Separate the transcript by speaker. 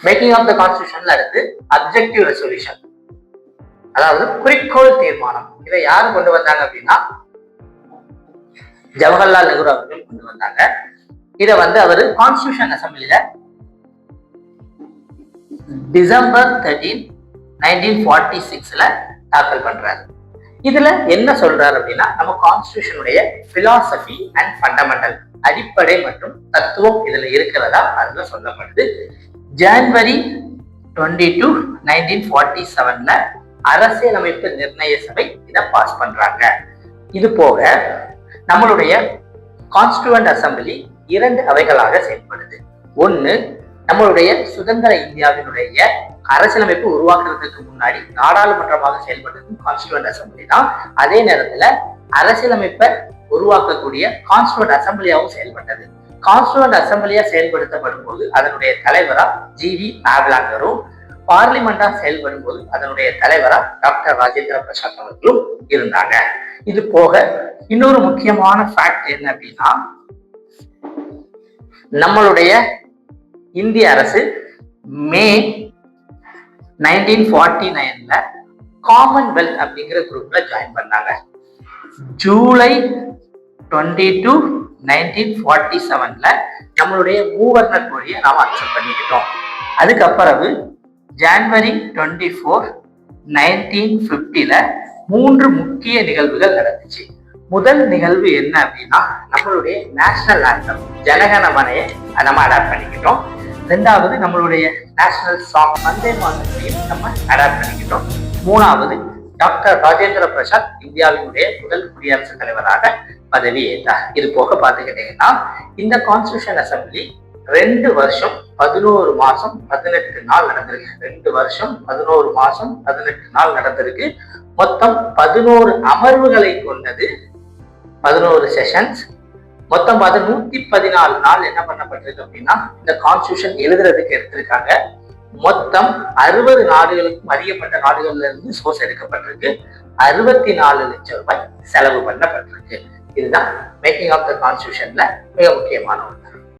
Speaker 1: Making of the கான்ஸ்டிடியூஷன்ல அடுத்து objective resolution, அதாவது குறிக்கோள் தீர்மானம். இதை யாரு கொண்டு வந்தாங்க அப்படின்னா ஜவஹர்லால் நேரு அவர்கள் கொண்டு வந்தாங்க. இதை அவரு கான்ஸ்டிடியூஷன் அசம்பிளில டிசம்பர் 13, 1946ல தாக்கல் பண்றாரு. இதுல என்ன சொல்றாரு அப்படின்னா நம்ம கான்ஸ்டிடியூஷனுடைய பிலாசபி அண்ட் ஃபண்டமெண்டல், அடிப்படை மற்றும் தத்துவம் இதுல இருக்கிறதா அதுல சொல்லப்படுது. ஜனவரி 22, 1947ல அரசியலமைப்பு நிர்ணய சபை இதை பாஸ் பண்றாங்க. இது போக நம்மளுடைய கான்ஸ்டிடியூவன்ட் அசம்பிளி 2 அவைகளாக செயல்படுது. ஒண்ணு நம்மளுடைய சுதந்திர இந்தியாவினுடைய அரசியலமைப்பு உருவாக்குறதுக்கு முன்னாடி நாடாளுமன்றமாக செயல்பட்டது கான்ஸ்டிடியூவன்ட் அசம்பிளி தான். அதே நேரத்துல அரசியலமைப்பை உருவாக்கக்கூடிய கான்ஸ்டிடியூவன்ட் அசம்பிளியாவும் செயல்பட்டது. கான்ஸ்டிடியூவன்ட் அசம்பிளியா செயல்படுத்தப்படும் போது அதனுடைய தலைவரா ஜி.வி. மேவ்லாங்கரும், பார்லிமெண்டா செயல்படும் போது அதனுடைய தலைவரா டாக்டர் ராஜேந்திர பிரசாத் அவர்களும் இருந்தாங்க. இது போக இன்னொரு முக்கியமான ஃபேக்ட் என்ன அப்படின்னா நம்மளுடைய இந்திய அரசு மே 1949ல காமன்வெல்த் அப்படிங்கிற குரூப்ல ஜாயின் பண்ணாங்க. ஜூலை 22, 1947ல நம்மளுடைய மூவர்ண கொடியை நாம அக்செப்ட் பண்ணிக்கிட்டோம். அதுக்கப்புறம் ஜனவரி 24, 1950ல 3 முக்கிய நிகழ்வுகள் நடந்துச்சு. முதல் நிகழ்வு என்ன அப்படின்னா நம்மளுடைய நேஷனல் ஆந்தம் ஜனகணமனையை நம்ம அடாப்ட் பண்ணிக்கிட்டோம். 2வது நம்மளுடைய நேஷனல் சாங் வந்தே மாதத்தையும் நம்ம அடாப்ட் பண்ணிக்கிட்டோம். 3வது டாக்டர் ராஜேந்திர பிரசாத் இந்தியாவினுடைய முதல் குடியரசுத் தலைவராக பதவி ஏற்றார். இது போக பார்த்துக்கிட்டீங்கன்னா இந்த கான்ஸ்டிடியூஷன் அசம்பிளி 2 வருஷம் 11 மாசம் 18 நாள் நடந்திருக்கு. 2 வருஷம் 11 மாசம் 18 நாள் நடந்திருக்கு. மொத்தம் 11 அமர்வுகளை கொண்டது, 11 செஷன்ஸ். மொத்தம் 114 நாள் என்ன பண்ணப்பட்டிருக்கு அப்படின்னா இந்த கான்ஸ்டிடியூஷன் எழுதுறதுக்கு எடுத்திருக்காங்க. மொத்தம் 60 நாடுகளுக்கும் அறியப்பட்ட நாடுகள்ல இருந்து சோர்ஸ் எடுக்கப்பட்டிருக்கு. 64 லட்சம் ரூபாய் செலவு பண்ணப்பட்டிருக்கு. இதுதான் மேக்கிங் ஆஃப் த கான்ஸ்டிடியூஷன்ல மிக முக்கியமான ஒன்று.